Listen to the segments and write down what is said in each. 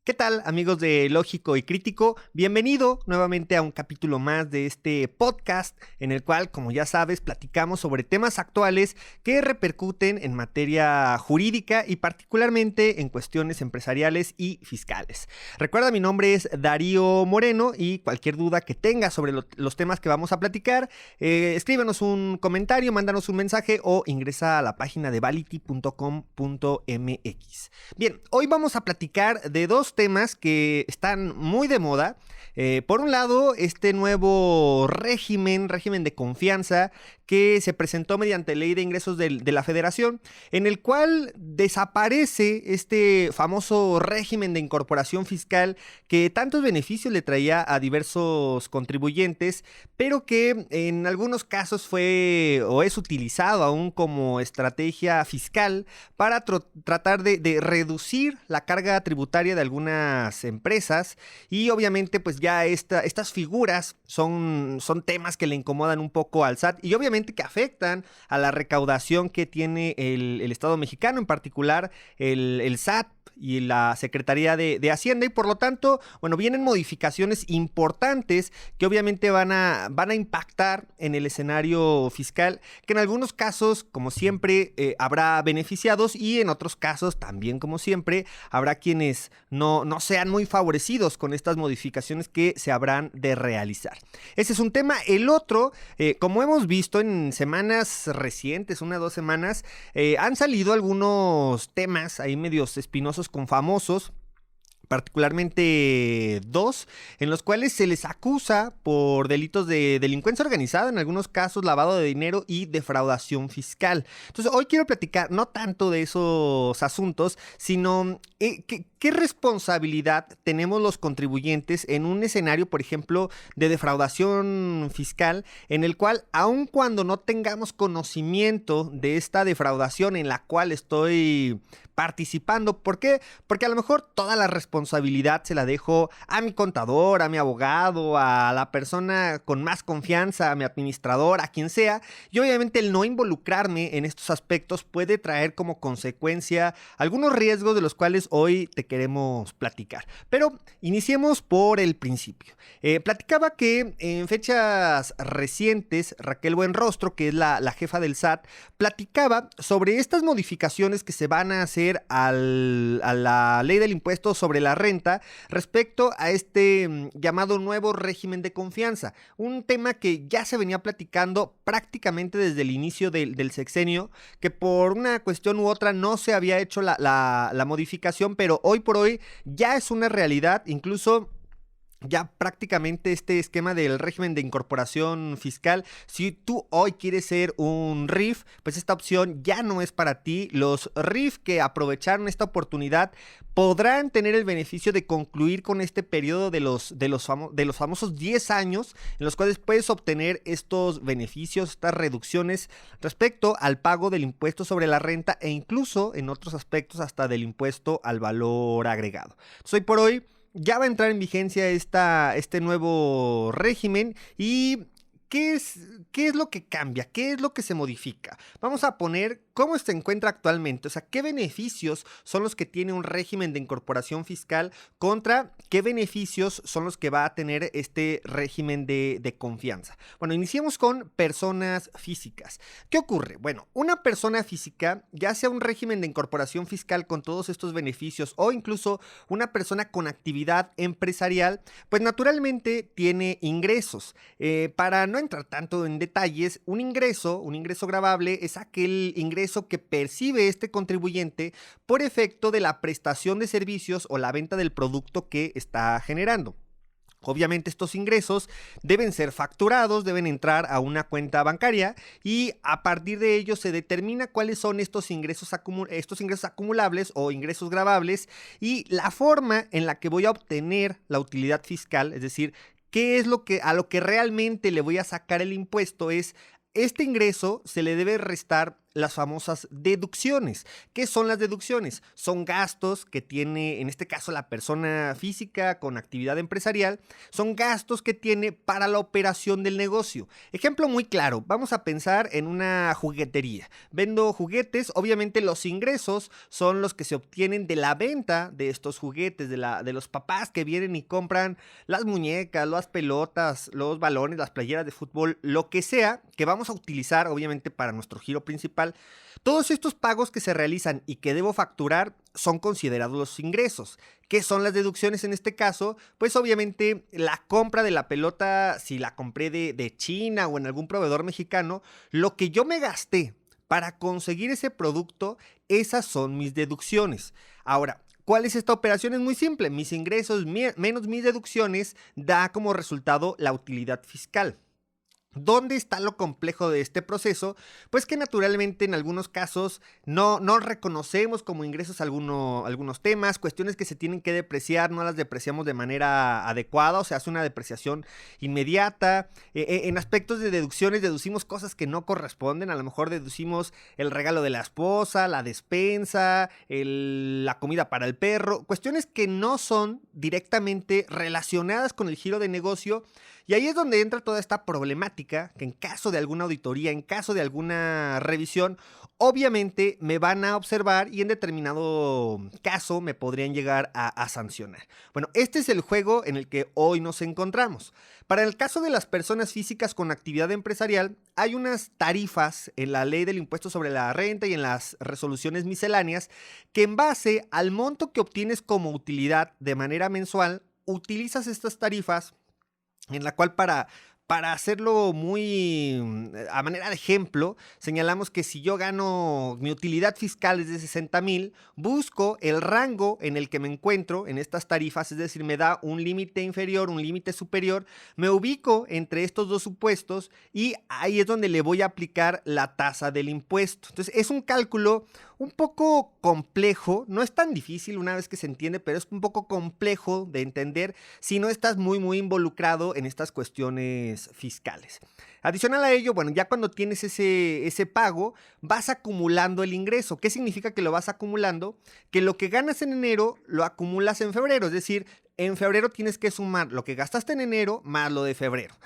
¿Qué tal, amigos de Lógico y Crítico? Bienvenido nuevamente a un capítulo más de este podcast en el cual, como ya sabes, platicamos sobre temas actuales que repercuten en materia jurídica y particularmente en cuestiones empresariales y fiscales. Recuerda, mi nombre es Darío Moreno y cualquier duda que tengas sobre los temas que vamos a platicar, escríbenos un comentario, mándanos un mensaje o ingresa a la página de vality.com.mx. Bien, hoy vamos a platicar de dos temas que están muy de moda. Por un lado, este nuevo régimen de confianza que se presentó mediante ley de ingresos de la Federación, en el cual desaparece este famoso régimen de incorporación fiscal que tantos beneficios le traía a diversos contribuyentes, pero que en algunos casos fue o es utilizado aún como estrategia fiscal para tratar de reducir la carga tributaria de algunas empresas. Y obviamente pues ya estas figuras son temas que le incomodan un poco al SAT y obviamente que afectan a la recaudación que tiene el Estado mexicano, en particular el SAT y la Secretaría de Hacienda, y por lo tanto, bueno, vienen modificaciones importantes que obviamente van a impactar en el escenario fiscal, que en algunos casos, como siempre, habrá beneficiados y en otros casos, también como siempre, habrá quienes no sean muy favorecidos con estas modificaciones que se habrán de realizar. Ese es un tema. El otro, como hemos visto en semanas recientes, 1 o 2 semanas, han salido algunos temas ahí medios espinosos con famosos, particularmente 2, en los cuales se les acusa por delitos de delincuencia organizada, en algunos casos lavado de dinero y defraudación fiscal. Entonces, hoy quiero platicar no tanto de esos asuntos, sino qué responsabilidad tenemos los contribuyentes en un escenario, por ejemplo, de defraudación fiscal, en el cual, aun cuando no tengamos conocimiento de esta defraudación en la cual estoy participando. ¿Por qué? Porque a lo mejor toda la responsabilidad se la dejo a mi contador, a mi abogado, a la persona con más confianza, a mi administrador, a quien sea, y obviamente el no involucrarme en estos aspectos puede traer como consecuencia algunos riesgos de los cuales hoy te queremos platicar. Pero iniciemos por el principio. Platicaba que en fechas recientes, Raquel Buenrostro, que es la jefa del SAT, platicaba sobre estas modificaciones que se van a hacer a la ley del impuesto sobre la renta respecto a este llamado nuevo régimen de confianza. Un tema que ya se venía platicando prácticamente desde el inicio del sexenio, que por una cuestión u otra no se había hecho la modificación, pero hoy por hoy ya es una realidad. Incluso ya prácticamente este esquema del régimen de incorporación fiscal, si tú hoy quieres ser un RIF, pues esta opción ya no es para ti. Los RIF que aprovecharon esta oportunidad podrán tener el beneficio de concluir con este periodo de los famosos 10 años en los cuales puedes obtener estos beneficios, estas reducciones respecto al pago del impuesto sobre la renta e incluso en otros aspectos hasta del impuesto al valor agregado. Entonces, hoy por hoy ya va a entrar en vigencia este nuevo régimen. Y ¿qué es lo que cambia? ¿Qué es lo que se modifica? Vamos a poner cómo se encuentra actualmente, o sea, qué beneficios son los que tiene un régimen de incorporación fiscal contra qué beneficios son los que va a tener este régimen de confianza. Bueno, iniciemos con personas físicas. ¿Qué ocurre? Bueno, una persona física, ya sea un régimen de incorporación fiscal con todos estos beneficios o incluso una persona con actividad empresarial, pues naturalmente tiene ingresos. Para no entrar tanto en detalles, un ingreso gravable es aquel ingreso que percibe este contribuyente por efecto de la prestación de servicios o la venta del producto que está generando. Obviamente estos ingresos deben ser facturados, deben entrar a una cuenta bancaria y a partir de ello se determina cuáles son estos ingresos acumulables o ingresos gravables y la forma en la que voy a obtener la utilidad fiscal, es decir, qué es a lo que realmente le voy a sacar el impuesto. Es este ingreso se le debe restar las famosas deducciones. ¿Qué son las deducciones? Son gastos que tiene, en este caso, la persona física con actividad empresarial, son gastos que tiene para la operación del negocio. Ejemplo muy claro, vamos a pensar en una juguetería. Vendo juguetes, obviamente los ingresos son los que se obtienen de la venta de estos juguetes, de los papás que vienen y compran las muñecas, las pelotas, los balones, las playeras de fútbol, lo que sea que vamos a utilizar obviamente para nuestro giro principal. Todos estos pagos que se realizan y que debo facturar son considerados los ingresos. ¿Qué son las deducciones en este caso? Pues obviamente la compra de la pelota, si la compré de China o en algún proveedor mexicano, lo que yo me gasté para conseguir ese producto, esas son mis deducciones. Ahora, ¿cuál es esta operación? Es muy simple. Mis ingresos menos mis deducciones da como resultado la utilidad fiscal. ¿Dónde está lo complejo de este proceso? Pues que naturalmente en algunos casos no reconocemos como ingresos algunos temas, cuestiones que se tienen que depreciar, no las depreciamos de manera adecuada, o se hace una depreciación inmediata. En aspectos de deducciones deducimos cosas que no corresponden, a lo mejor deducimos el regalo de la esposa, la despensa, la comida para el perro, cuestiones que no son directamente relacionadas con el giro de negocio. Y ahí es donde entra toda esta problemática, que en caso de alguna auditoría, en caso de alguna revisión, obviamente me van a observar y en determinado caso me podrían llegar a sancionar. Bueno, este es el juego en el que hoy nos encontramos. Para el caso de las personas físicas con actividad empresarial, hay unas tarifas en la ley del impuesto sobre la renta y en las resoluciones misceláneas que en base al monto que obtienes como utilidad de manera mensual, utilizas estas tarifas en la cual para hacerlo muy a manera de ejemplo, señalamos que si yo gano, mi utilidad fiscal es de 60,000, busco el rango en el que me encuentro en estas tarifas, es decir, me da un límite inferior, un límite superior, me ubico entre estos dos supuestos y ahí es donde le voy a aplicar la tasa del impuesto. Entonces es un cálculo un poco complejo, no es tan difícil una vez que se entiende, pero es un poco complejo de entender si no estás muy involucrado en estas cuestiones fiscales. Adicional a ello, bueno, ya cuando tienes ese pago, vas acumulando el ingreso. ¿Qué significa que lo vas acumulando? Que lo que ganas en enero lo acumulas en febrero, es decir, en febrero tienes que sumar lo que gastaste en enero más lo de febrero.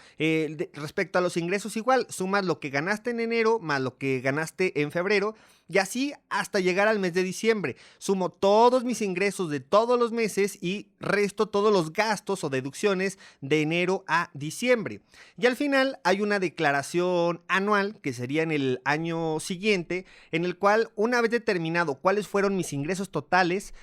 Respecto a los ingresos igual, sumas lo que ganaste en enero más lo que ganaste en febrero y así hasta llegar al mes de diciembre. Sumo todos mis ingresos de todos los meses y resto todos los gastos o deducciones de enero a diciembre. Y al final hay una declaración anual que sería en el año siguiente, en el cual una vez determinado cuáles fueron mis ingresos totales,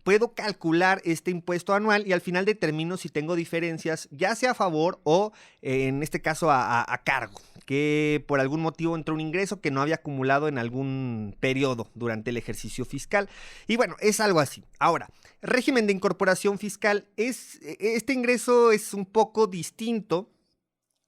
puedo calcular este impuesto anual y al final determino si tengo diferencias, ya sea a favor o en este caso a cargo, que por algún motivo entró un ingreso que no había acumulado en algún periodo durante el ejercicio fiscal. Y bueno, es algo así. Ahora, régimen de incorporación fiscal, este ingreso es un poco distinto.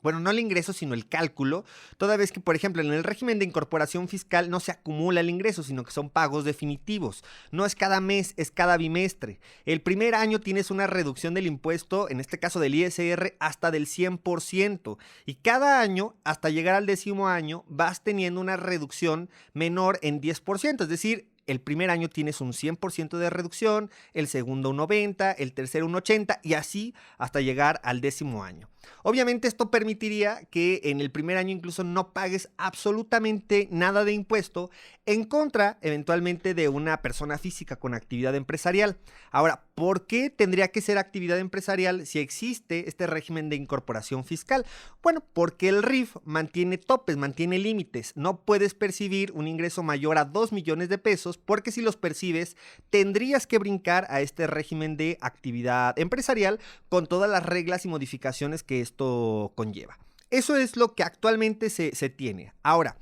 Bueno, no el ingreso, sino el cálculo, toda vez que, por ejemplo, en el régimen de incorporación fiscal no se acumula el ingreso, sino que son pagos definitivos. No es cada mes, es cada bimestre. El primer año tienes una reducción del impuesto, en este caso del ISR, hasta del 100%. Y cada año, hasta llegar al 10º año, vas teniendo una reducción menor en 10%, es decir, el primer año tienes un 100% de reducción, el segundo un 90%, el tercero un 80% y así hasta llegar al 10º año. Obviamente esto permitiría que en el primer año incluso no pagues absolutamente nada de impuesto en contra eventualmente de una persona física con actividad empresarial. Ahora, ¿por qué tendría que ser actividad empresarial si existe este régimen de incorporación fiscal? Bueno, porque el RIF mantiene topes, mantiene límites. No puedes percibir un ingreso mayor a 2 millones de pesos porque si los percibes tendrías que brincar a este régimen de actividad empresarial con todas las reglas y modificaciones que esto conlleva. Eso es lo que actualmente se tiene. Ahora,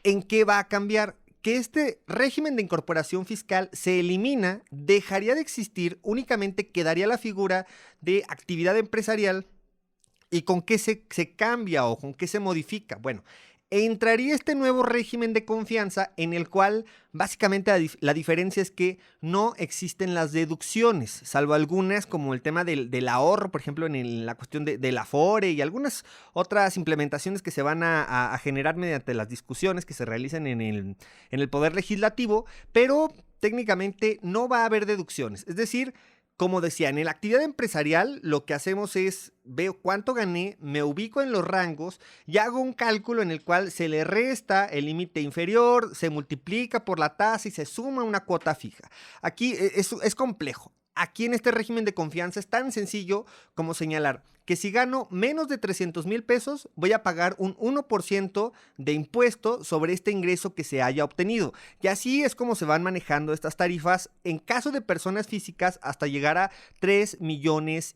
¿en qué va a cambiar? Que este régimen de incorporación fiscal se elimina, dejaría de existir, únicamente quedaría la figura de actividad empresarial. ¿Y con qué se cambia o con qué se modifica? Bueno, entraría este nuevo régimen de confianza en el cual básicamente la diferencia es que no existen las deducciones, salvo algunas como el tema del ahorro, por ejemplo, la cuestión del Afore y algunas otras implementaciones que se van a generar mediante las discusiones que se realicen en el Poder Legislativo, pero técnicamente no va a haber deducciones. Es decir, como decía, en la actividad empresarial lo que hacemos es, veo cuánto gané, me ubico en los rangos y hago un cálculo en el cual se le resta el límite inferior, se multiplica por la tasa y se suma una cuota fija. Aquí es complejo. Aquí en este régimen de confianza es tan sencillo como señalar que si gano menos de 300,000 pesos, voy a pagar un 1% de impuesto sobre este ingreso que se haya obtenido. Y así es como se van manejando estas tarifas en caso de personas físicas hasta llegar a 3,5 millones.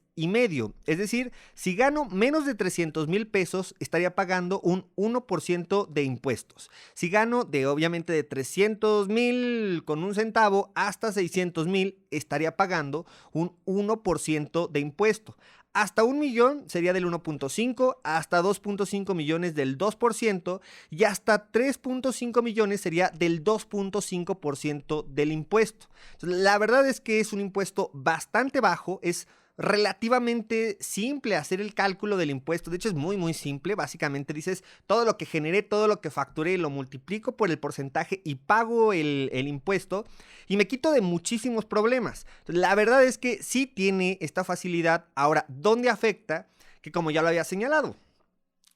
Es decir, si gano menos de 300,000 pesos, estaría pagando un 1% de impuestos. Si gano obviamente de 300,000 con un centavo hasta 600,000, estaría pagando un 1% de impuesto. Hasta 1,000,000 sería del 1.5, hasta 2.5 millones del 2% y hasta 3.5 millones sería del 2.5% del impuesto. Entonces, la verdad es que es un impuesto bastante bajo, es relativamente simple hacer el cálculo del impuesto. De hecho, es muy, muy simple. Básicamente dices, todo lo que generé, todo lo que facturé, lo multiplico por el porcentaje y pago el impuesto y me quito de muchísimos problemas. Entonces, la verdad es que sí tiene esta facilidad. Ahora, ¿dónde afecta? Que como ya lo había señalado,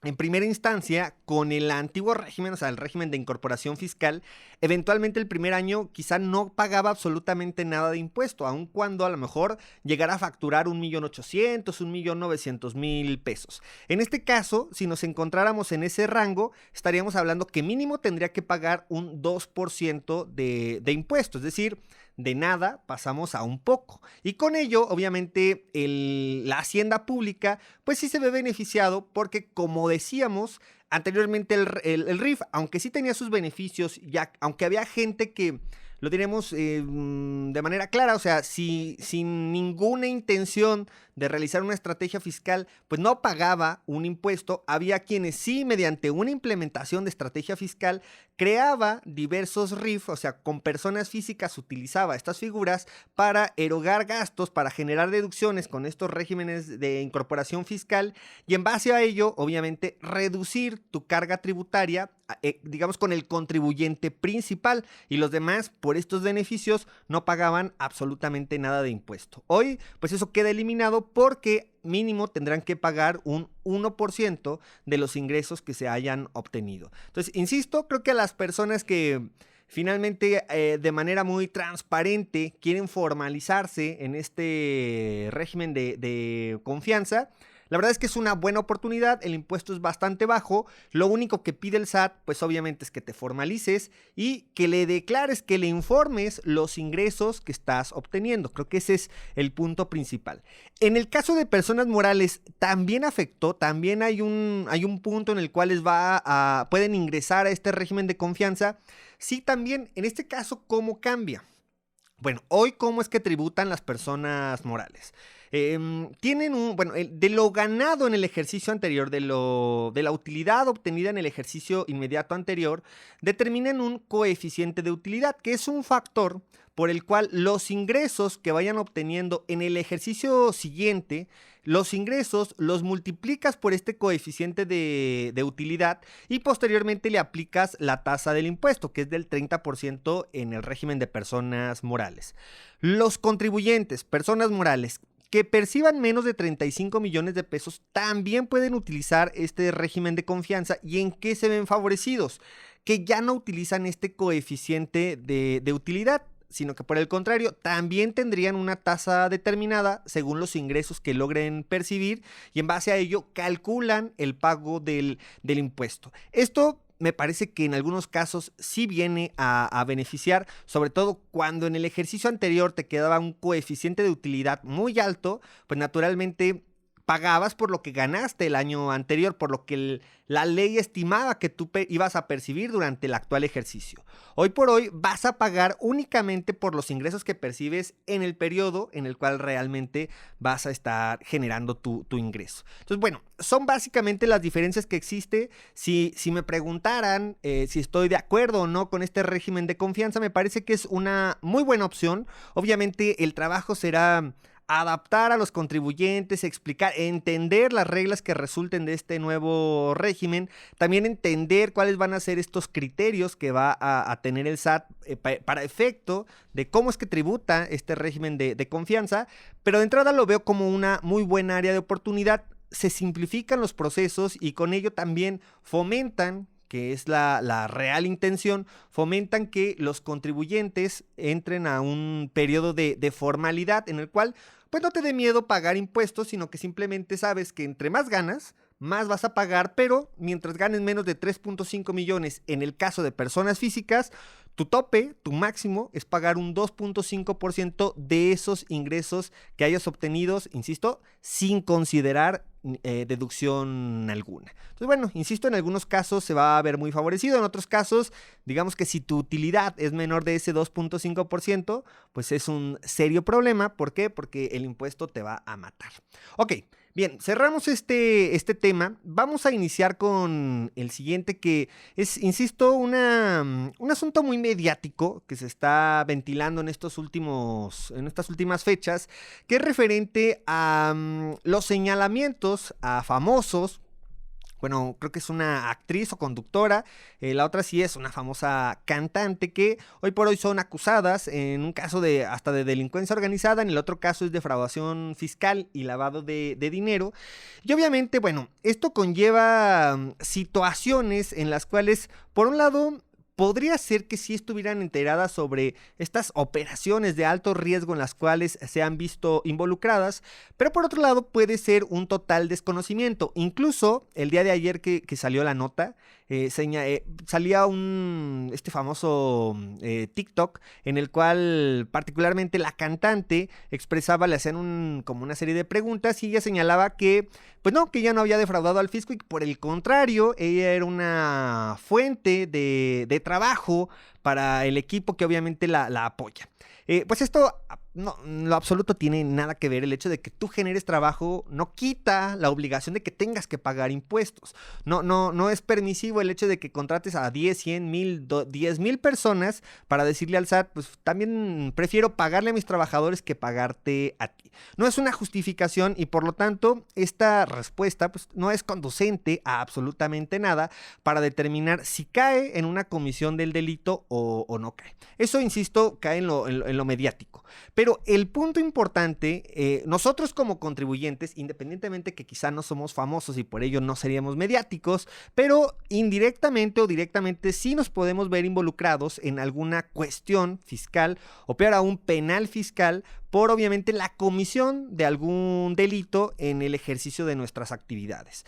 en primera instancia, con el antiguo régimen, o sea, el régimen de incorporación fiscal, eventualmente el primer año quizá no pagaba absolutamente nada de impuesto, aun cuando a lo mejor llegara a facturar 1,800,000, 1,900,000 pesos. En este caso, si nos encontráramos en ese rango, estaríamos hablando que mínimo tendría que pagar un 2% de impuesto, es decir, de nada pasamos a un poco. Y con ello, obviamente, la hacienda pública, pues sí se ve beneficiado porque, como decíamos anteriormente, el RIF, aunque sí tenía sus beneficios, ya, aunque había gente que, lo diremos de manera clara, o sea, sin ninguna intención de realizar una estrategia fiscal, pues no pagaba un impuesto. Había quienes sí, mediante una implementación de estrategia fiscal, creaba diversos RIF, o sea, con personas físicas utilizaba estas figuras para erogar gastos, para generar deducciones con estos regímenes de incorporación fiscal y en base a ello, obviamente, reducir tu carga tributaria, digamos, con el contribuyente principal y los demás, por estos beneficios, no pagaban absolutamente nada de impuesto. Hoy, pues eso queda eliminado porque mínimo tendrán que pagar un 1% de los ingresos que se hayan obtenido. Entonces, insisto, creo que a las personas que finalmente de manera muy transparente quieren formalizarse en este régimen de confianza, la verdad es que es una buena oportunidad, el impuesto es bastante bajo, lo único que pide el SAT, pues obviamente es que te formalices y que le declares, que le informes los ingresos que estás obteniendo. Creo que ese es el punto principal. En el caso de personas morales, también afectó, también hay un punto en el cual pueden ingresar a este régimen de confianza. Sí, también, en este caso, ¿cómo cambia? Bueno, hoy, ¿cómo es que tributan las personas morales? Tienen de lo ganado en el ejercicio anterior, de la utilidad obtenida en el ejercicio inmediato anterior, determinan un coeficiente de utilidad, que es un factor por el cual los ingresos que vayan obteniendo en el ejercicio siguiente, los ingresos los multiplicas por este coeficiente de utilidad y posteriormente le aplicas la tasa del impuesto, que es del 30% en el régimen de personas morales. Los contribuyentes, personas morales, que perciban menos de 35 millones de pesos también pueden utilizar este régimen de confianza. ¿Y en qué se ven favorecidos? Que ya no utilizan este coeficiente de utilidad, sino que por el contrario, también tendrían una tasa determinada según los ingresos que logren percibir y en base a ello calculan el pago del impuesto. Esto me parece que en algunos casos sí viene a beneficiar, sobre todo cuando en el ejercicio anterior te quedaba un coeficiente de utilidad muy alto, pues naturalmente pagabas por lo que ganaste el año anterior, por lo que la ley estimaba que tú ibas a percibir durante el actual ejercicio. Hoy por hoy vas a pagar únicamente por los ingresos que percibes en el periodo en el cual realmente vas a estar generando tu ingreso. Entonces, bueno, son básicamente las diferencias que existe. Si me preguntaran si estoy de acuerdo o no con este régimen de confianza, me parece que es una muy buena opción. Obviamente el trabajo será adaptar a los contribuyentes, explicar, entender las reglas que resulten de este nuevo régimen, también entender cuáles van a ser estos criterios que va a tener el SAT para efecto de cómo es que tributa este régimen de confianza, pero de entrada lo veo como una muy buena área de oportunidad. Se simplifican los procesos y con ello también fomentan, que es la real intención, fomentan que los contribuyentes entren a un periodo de formalidad en el cual pues no te dé miedo pagar impuestos, sino que simplemente sabes que entre más ganas, más vas a pagar, pero mientras ganes menos de 3.5 millones en el caso de personas físicas, tu tope, tu máximo, es pagar un 2.5% de esos ingresos que hayas obtenido, insisto, sin considerar deducción alguna. Entonces, bueno, insisto, en algunos casos se va a ver muy favorecido, en otros casos, digamos que si tu utilidad es menor de ese 2.5%, pues es un serio problema. ¿Por qué? Porque el impuesto te va a matar. Ok. Bien, cerramos este tema. Vamos a iniciar con el siguiente que es, insisto, un asunto muy mediático que se está ventilando en estas últimas fechas, que es referente a los señalamientos a famosos. Bueno, creo que es una actriz o conductora, la otra sí es una famosa cantante que hoy por hoy son acusadas en un caso hasta de delincuencia organizada, en el otro caso es defraudación fiscal y lavado de dinero. Y obviamente, bueno, esto conlleva situaciones en las cuales, por un lado, podría ser que sí estuvieran enteradas sobre estas operaciones de alto riesgo en las cuales se han visto involucradas, pero por otro lado puede ser un total desconocimiento. Incluso el día de ayer que salió la nota, salía este famoso TikTok en el cual particularmente la cantante expresaba, le hacían como una serie de preguntas y ella señalaba que pues no, que ella no había defraudado al fisco y que por el contrario, ella era una fuente de trabajo para el equipo que obviamente la apoya. Pues esto no, en lo absoluto tiene nada que ver. El hecho de que tú generes trabajo no quita la obligación de que tengas que pagar impuestos. No es permisivo el hecho de que contrates a 10, 100, 1000, 10,000 personas para decirle al SAT, pues también prefiero pagarle a mis trabajadores que pagarte a ti. No es una justificación y por lo tanto esta respuesta pues, no es conducente a absolutamente nada para determinar si cae en una comisión del delito o no cae. Eso, insisto, cae en lo mediático. Pero el punto importante, nosotros como contribuyentes, independientemente que quizá no somos famosos y por ello no seríamos mediáticos, pero indirectamente o directamente sí nos podemos ver involucrados en alguna cuestión fiscal o peor aún penal fiscal por obviamente la comisión de algún delito en el ejercicio de nuestras actividades.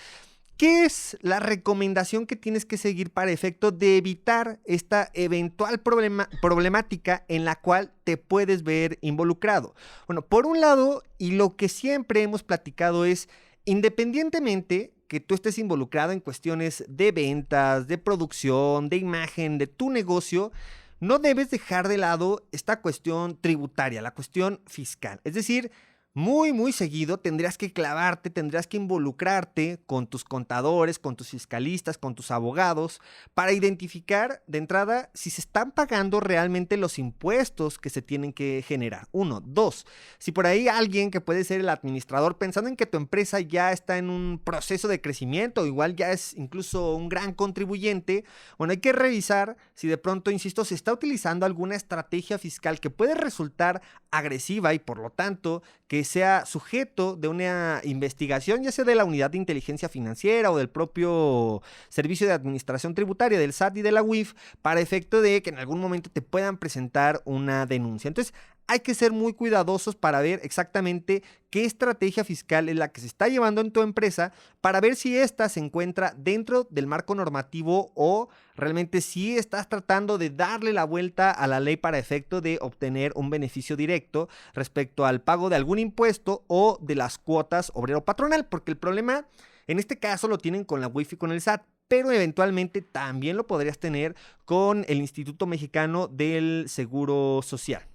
¿Qué es la recomendación que tienes que seguir para efecto de evitar esta eventual problemática en la cual te puedes ver involucrado? Bueno, por un lado, y lo que siempre hemos platicado es, independientemente que tú estés involucrado en cuestiones de ventas, de producción, de imagen, de tu negocio, no debes dejar de lado esta cuestión tributaria, la cuestión fiscal. Es decir, muy seguido tendrías que clavarte, tendrías que involucrarte con tus contadores, con tus fiscalistas, con tus abogados, para identificar de entrada si se están pagando realmente los impuestos que se tienen que generar. 1, 2, si por ahí alguien que puede ser el administrador pensando en que tu empresa ya está en un proceso de crecimiento, igual ya es incluso un gran contribuyente, bueno, hay que revisar si de pronto, insisto, se está utilizando alguna estrategia fiscal que puede resultar agresiva y por lo tanto que sea sujeto de una investigación, ya sea de la Unidad de Inteligencia Financiera o del propio Servicio de Administración Tributaria, del SAT y de la UIF, para efecto de que en algún momento te puedan presentar una denuncia. Entonces, hay que ser muy cuidadosos para ver exactamente qué estrategia fiscal es la que se está llevando en tu empresa, para ver si ésta se encuentra dentro del marco normativo o realmente si estás tratando de darle la vuelta a la ley para efecto de obtener un beneficio directo respecto al pago de algún impuesto o de las cuotas obrero patronal, porque el problema en este caso lo tienen con la UIF y con el SAT, pero eventualmente también lo podrías tener con el Instituto Mexicano del Seguro Social.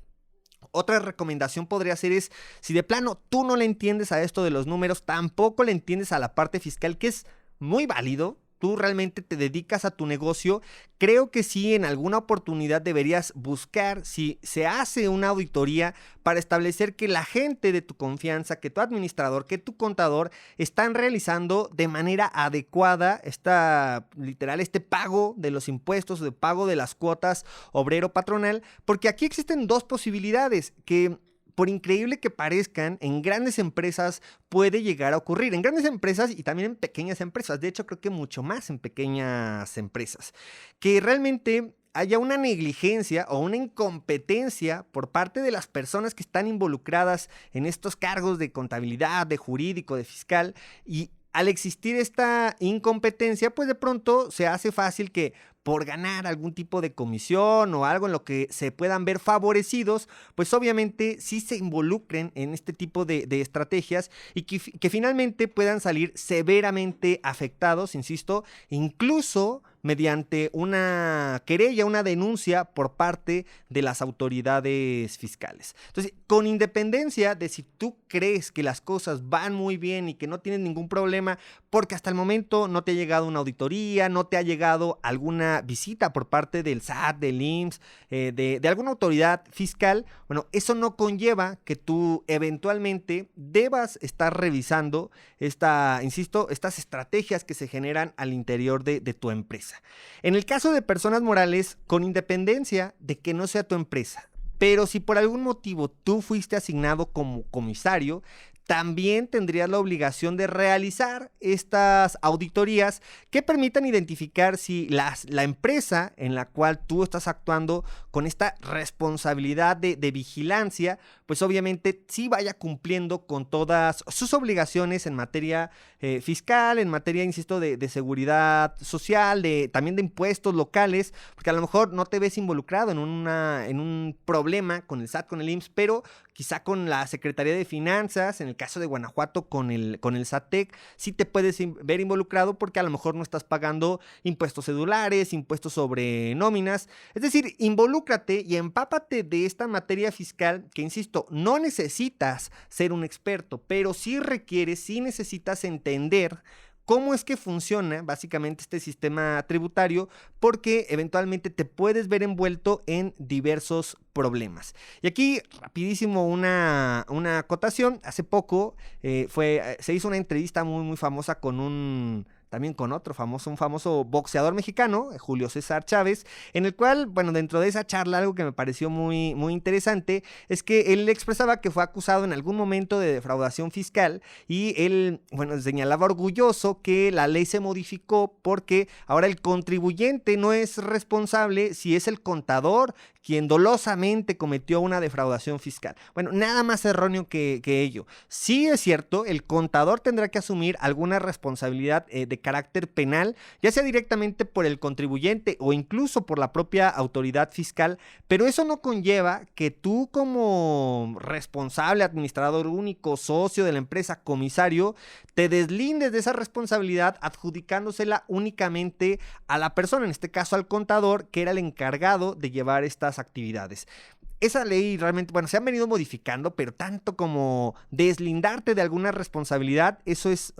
Otra recomendación podría ser es, si de plano tú no le entiendes a esto de los números, tampoco le entiendes a la parte fiscal, que es muy válido, tú realmente te dedicas a tu negocio, creo que sí en alguna oportunidad deberías buscar si se hace una auditoría para establecer que la gente de tu confianza, que tu administrador, que tu contador están realizando de manera adecuada este pago de los impuestos, de pago de las cuotas obrero patronal, porque aquí existen dos posibilidades que, por increíble que parezcan, en grandes empresas puede llegar a ocurrir. En grandes empresas y también en pequeñas empresas. De hecho, creo que mucho más en pequeñas empresas. Que realmente haya una negligencia o una incompetencia por parte de las personas que están involucradas en estos cargos de contabilidad, de jurídico, de fiscal, y al existir esta incompetencia, pues de pronto se hace fácil que por ganar algún tipo de comisión o algo en lo que se puedan ver favorecidos, pues obviamente sí se involucren en este tipo de estrategias y que finalmente puedan salir severamente afectados, insisto, incluso mediante una querella, una denuncia por parte de las autoridades fiscales. Entonces, con independencia de si tú crees que las cosas van muy bien y que no tienes ningún problema, porque hasta el momento no te ha llegado una auditoría, no te ha llegado alguna visita por parte del SAT, del IMSS, de alguna autoridad fiscal, bueno, eso no conlleva que tú eventualmente debas estar revisando estas estrategias que se generan al interior de tu empresa. En el caso de personas morales, con independencia de que no sea tu empresa, pero si por algún motivo tú fuiste asignado como comisario, también tendrías la obligación de realizar estas auditorías que permitan identificar si la empresa en la cual tú estás actuando con esta responsabilidad de vigilancia, pues obviamente sí vaya cumpliendo con todas sus obligaciones en materia fiscal, en materia, insisto, de seguridad social, también de impuestos locales, porque a lo mejor no te ves involucrado en un problema con el SAT, con el IMSS, pero quizá con la Secretaría de Finanzas, en el caso de Guanajuato con el SATEC, sí te puedes ver involucrado porque a lo mejor no estás pagando impuestos cedulares, impuestos sobre nóminas. Es decir, involúcrate y empápate de esta materia fiscal que, insisto, no necesitas ser un experto, pero sí necesitas entender cómo es que funciona básicamente este sistema tributario, porque eventualmente te puedes ver envuelto en diversos problemas. Y aquí, rapidísimo, una acotación. Hace poco se hizo una entrevista muy, muy famosa también con un famoso boxeador mexicano, Julio César Chávez, en el cual, bueno, dentro de esa charla, algo que me pareció muy, muy interesante es que él expresaba que fue acusado en algún momento de defraudación fiscal y él, bueno, señalaba orgulloso que la ley se modificó porque ahora el contribuyente no es responsable si es el contador quien dolosamente cometió una defraudación fiscal. Bueno, nada más erróneo que ello. Sí es cierto, el contador tendrá que asumir alguna responsabilidad de carácter penal, ya sea directamente por el contribuyente o incluso por la propia autoridad fiscal, pero eso no conlleva que tú como responsable, administrador único, socio de la empresa, comisario, te deslindes de esa responsabilidad adjudicándosela únicamente a la persona, en este caso al contador, que era el encargado de llevar estas actividades. Esa ley realmente, bueno, se han venido modificando, pero tanto como deslindarte de alguna responsabilidad, eso es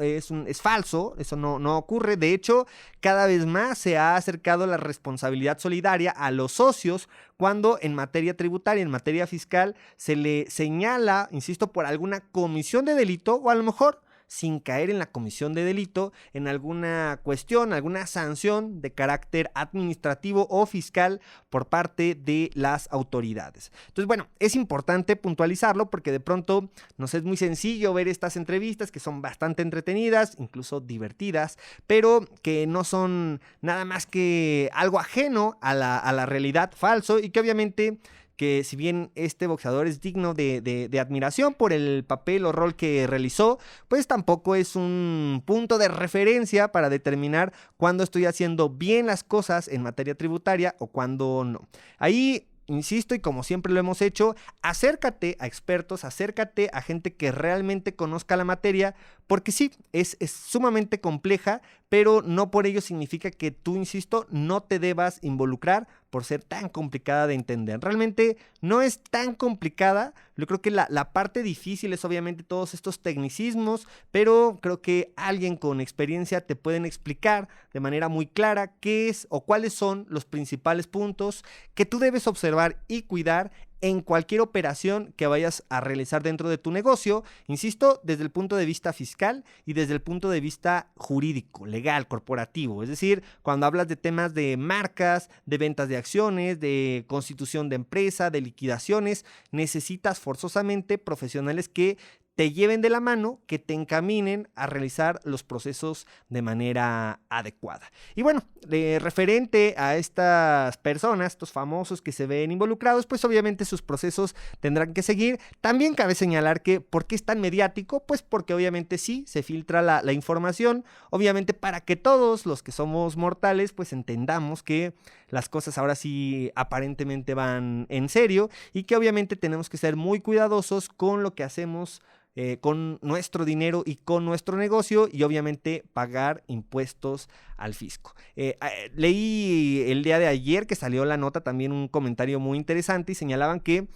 falso, eso no ocurre. De hecho, cada vez más se ha acercado la responsabilidad solidaria a los socios cuando en materia tributaria, en materia fiscal, se le señala, insisto, por alguna comisión de delito o a lo mejor sin caer en la comisión de delito, en alguna cuestión, alguna sanción de carácter administrativo o fiscal por parte de las autoridades. Entonces, bueno, es importante puntualizarlo porque de pronto nos es muy sencillo ver estas entrevistas que son bastante entretenidas, incluso divertidas, pero que no son nada más que algo ajeno a la realidad, falso, y que obviamente que si bien este boxeador es digno de admiración por el papel o rol que realizó, pues tampoco es un punto de referencia para determinar cuándo estoy haciendo bien las cosas en materia tributaria o cuándo no. Ahí insisto, y como siempre lo hemos hecho, acércate a expertos, acércate a gente que realmente conozca la materia, porque sí, es sumamente compleja, pero no por ello significa que tú, insisto, no te debas involucrar por ser tan complicada de entender. Realmente no es tan complicada. Yo creo que la parte difícil es obviamente todos estos tecnicismos, pero creo que alguien con experiencia te pueden explicar de manera muy clara qué es o cuáles son los principales puntos que tú debes observar y cuidar en cualquier operación que vayas a realizar dentro de tu negocio, insisto, desde el punto de vista fiscal y desde el punto de vista jurídico, legal, corporativo. Es decir, cuando hablas de temas de marcas, de ventas de acciones, de constitución de empresa, de liquidaciones, necesitas forzosamente profesionales que te lleven de la mano, que te encaminen a realizar los procesos de manera adecuada. Y bueno, referente a estas personas, estos famosos que se ven involucrados, pues obviamente sus procesos tendrán que seguir. También cabe señalar que, ¿por qué es tan mediático? Pues porque obviamente sí, se filtra la información, obviamente para que todos los que somos mortales, pues entendamos que las cosas ahora sí aparentemente van en serio y que obviamente tenemos que ser muy cuidadosos con lo que hacemos con nuestro dinero y con nuestro negocio y obviamente pagar impuestos al fisco. Leí el día de ayer que salió la nota también un comentario muy interesante y señalaban que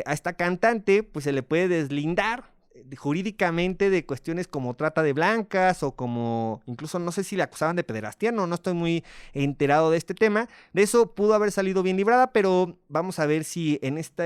a esta cantante pues se le puede deslindar jurídicamente de cuestiones como trata de blancas o como incluso no sé si le acusaban de pederastía, no estoy muy enterado de este tema. De eso pudo haber salido bien librada, pero vamos a ver si en esta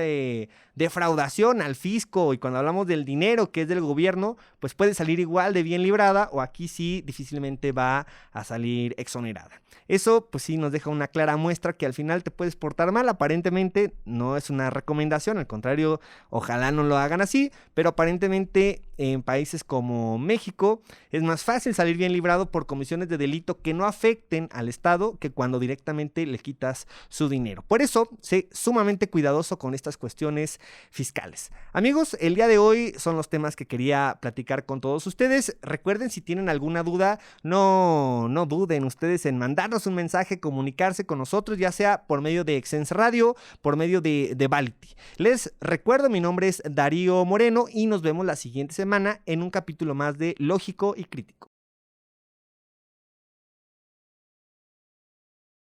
defraudación al fisco y cuando hablamos del dinero que es del gobierno, pues puede salir igual de bien librada o aquí sí difícilmente va a salir exonerada. Eso pues sí nos deja una clara muestra que al final te puedes portar mal. Aparentemente no es una recomendación, al contrario, ojalá no lo hagan así, pero aparentemente en países como México es más fácil salir bien librado por comisiones de delito que no afecten al Estado que cuando directamente le quitas su dinero. Por eso, sé sumamente cuidadoso con estas cuestiones fiscales. Amigos, el día de hoy son los temas que quería platicar con todos ustedes. Recuerden, si tienen alguna duda, no duden ustedes en mandarnos un mensaje, comunicarse con nosotros, ya sea por medio de Exens Radio, por medio de Vality. Les recuerdo, mi nombre es Darío Moreno y nos vemos la siguiente semana en un capítulo más de Lógico y Crítico.